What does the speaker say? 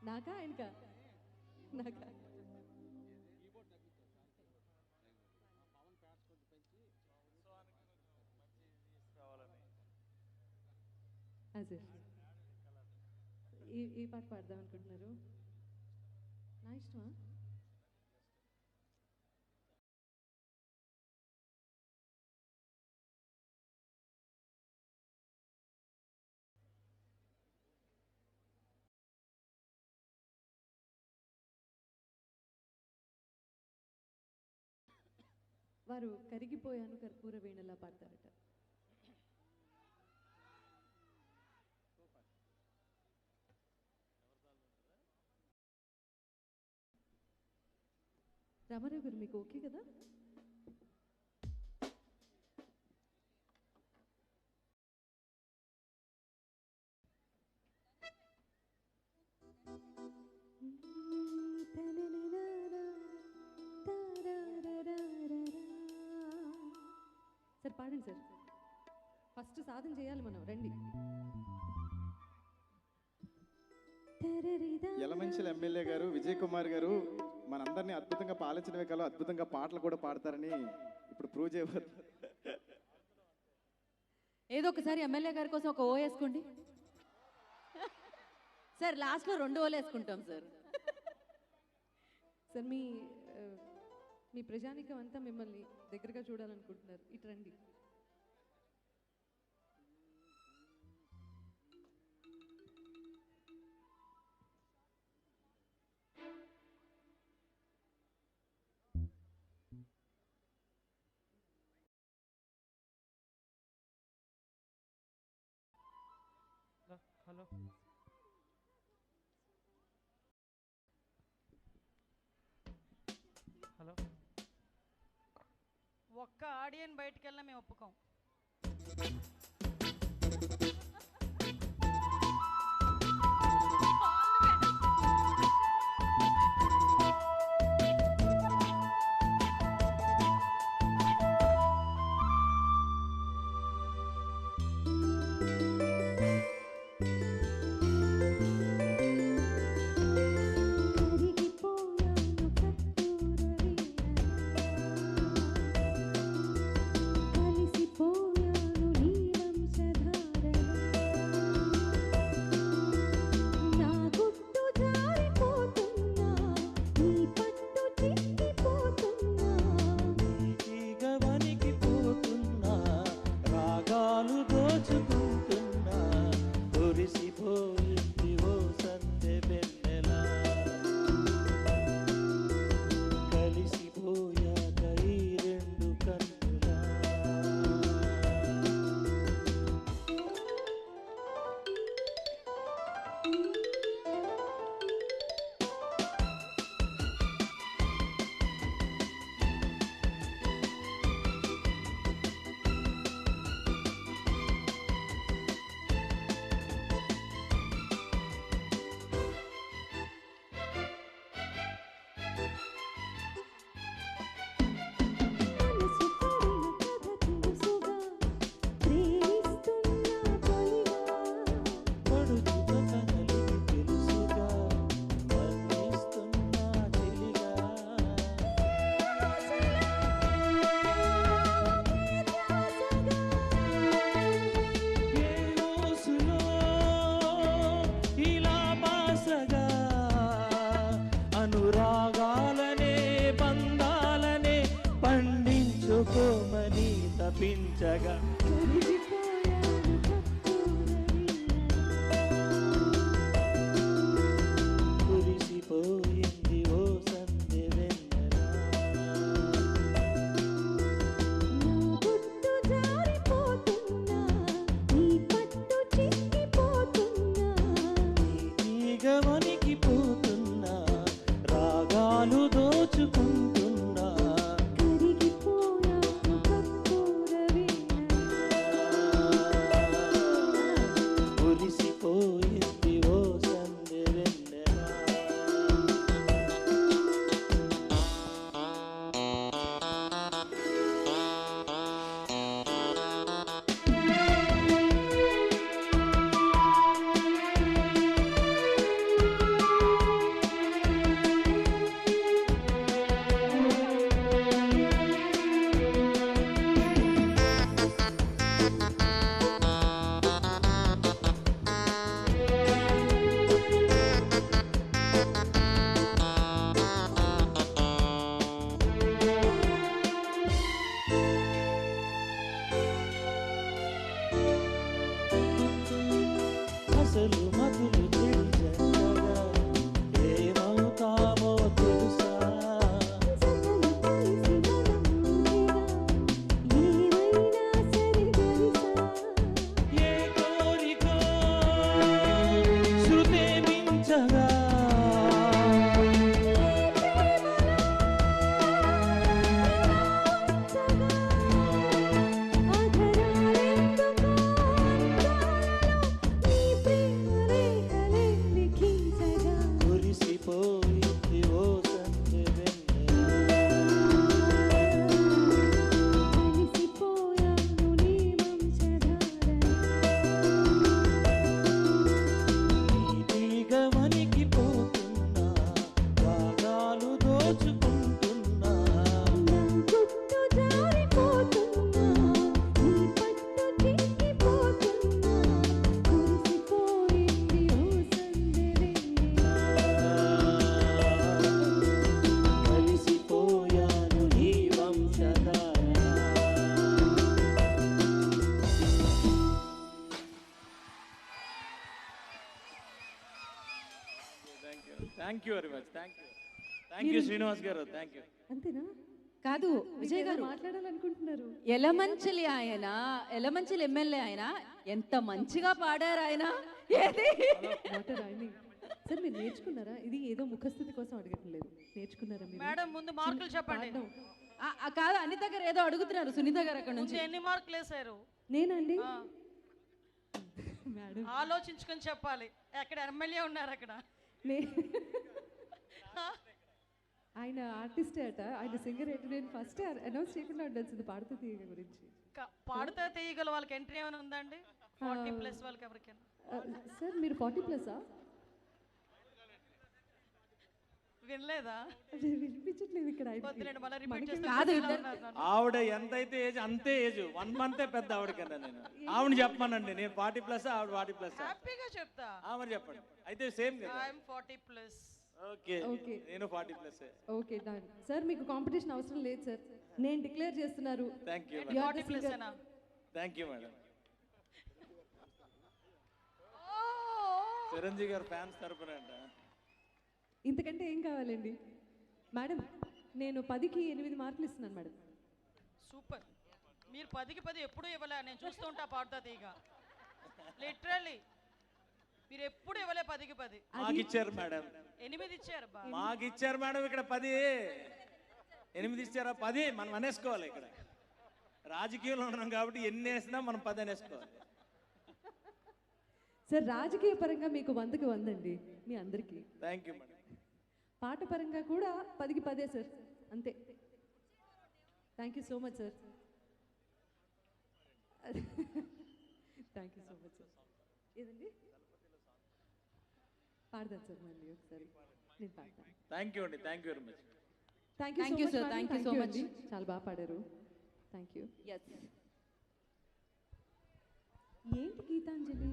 నాకా ఆయనకా నాకా ఈ పాట పాడదాం అనుకుంటున్నారు నా ఇష్టమా వారు కరిగిపోయాను కర్పూర వీణలా పాడతారట రామారావు గారు మీకు ఓకే కదా సార్ పాడండి సార్ ఫస్ట్ సాధన చేయాలి మనం రండి యలమంచిల ఎమ్మెల్యే గారు విజయ్ కుమార్ గారు మనందరినీ అద్భుతంగా పాలించడమే కాదు అద్భుతంగా పాటలు కూడా పాడతారని ఇప్పుడు ప్రూవ్ చేయబోతు ఏదో ఒకసారి ఎమ్మెల్యే గారి కోసం ఒక ఓ వేసుకోండి సార్ లాస్ట్లో 2 ఓలు వేసుకుంటాం సార్ సార్ మీ ప్రజానికం అంతా మిమ్మల్ని దగ్గరగా చూడాలనుకుంటున్నారు ఇటు రండి హలో హలో ఒక్క ఆడియన్ బయటికి వెళ్ళినా మేము ఒప్పుకోం అనురాగాలనే బంధాలనే పండించుకోమని తపించగా ఆశలు మతులు చెడి జంటగా ఏమవుతామో తెలుసా ఏ కోరికో శృతే మించగా మురిసిపోయింది ఓ సంధ్య నీతిగా వణికిపోతున్నా రాగాలు దోచుకుంటున్నా కలిసిపోయాను నీ Vamsadhara thank you very much thank you Srinivas గారు థ్యాంక్ యూ అంతేనా కాదు విజయ్ గారు మాట్లాడాలనుకుంటున్నారు ఎలమంచిలి ఆయన ఎలమంచిలి ఎమ్మెల్యే ఆయన ఎంత మంచిగా పాడారు ఆయన ఏది వాటర్ ఆయన సార్ మీరు నేర్చుకున్నారా ఇది ఏదో ముఖస్థుతి కోసం అడగట్లేదు నేర్చుకున్నారా మీరు మేడం ముందు మార్కులు చెప్పండి పాడడం. కాదు అనిత గారు ఏదో అడుగుతున్నారు సునీత గారు అక్కడ నుంచి ముందు ఎన్ని మార్కులు వేసారు నేనండి ఆ, మేడం ఆలోచించుకొని చెప్పాలి అక్కడ ఎమ్మెల్యే ఉన్నారు అక్కడ ఆయన ఆర్టిస్టే అట ఆయన సింగర్ ఏంటి నేను ఫస్ట్ అనౌన్స్ చేయకుండా ఉండాల్సింది పాడుతూ తీయగ గురించి పాడుతా తీయగల వాళ్ళకి ఎంట్రీ ఏమైనా ఉందండి 40+ వాళ్ళకి ఎవరికైనా సార్ మీరు 40+ఆ వినలేదా వినిపించట్లేదు ఇక్కడ ఆయన. వద్దులేండి మళ్ళీ రిపీట్ మనకి చేస్తే కాదు, ఇలా ఉన్నారు నన్ను. ఆవిడ ఎంతైతే ఏజ్ అంతే ఏజ్ 1 మంతే పెద్ద ఆవిడ కన్నా నేను ఆవిడ చెప్పమానండి నేను 40+ ఆవిడ 40+. హ్యాపీగా చెప్తా ఆవిడ చెప్పండి అయితే సేమ్ కదా ఐఎమ్ 40+. Okay Okay. నేను 40+. ఓకే డన్ సార్ మీకు కాంపిటీషన్ అవసరం లేదు సార్ నేను డిక్లేర్ చేస్తున్నారు thank you You are the 40+ singer. ఏనా? థ్యాంక్ యూ మేడం చిరంజీవి గారు ఫ్యాన్స్ తరపున అంట ఇంతకంటే ఏం కావాలండి మేడం నేను 10కి 8 మార్కులు ఇస్తున్నాను మేడం సూపర్ మీరు 10కి 10 ఎప్పుడు ఇవ్వలే నేను చూస్తూ ఉంటా పాడుతా తీగ లిటరల్లీ మీరు ఎప్పుడు ఇవ్వలే 10కి 10 మాకు ఇచ్చారు మేడం 8 ఇచ్చారు బా మాకు ఇచ్చారు మేడం ఇక్కడ 10 8 ఇచ్చారా 10 మనం అనేసుకోవాలి ఇక్కడ రాజకీయంలో ఉన్నాం కాబట్టి ఎన్ని వేసినా మనం 10 అనేసుకోవాలి సార్ రాజకీయ పరంగా మీకు 100కి 100 అండి మీ అందరికీ థ్యాంక్ యూ మేడం పాట పరంగా కూడా 10కి 10 సార్ అంతే thank you so much sir thank you so much sir ఏదండి పాడదాం సార్ మళ్ళీ ఒకసారి నేను పాడతాను థ్యాంక్ యూ అండి thank you very much thank you Thank you, so sir. Much Thank you so much. చాలా బాగా పాడారు థ్యాంక్ యూ ఎస్ ఏంటి గీతాంజలి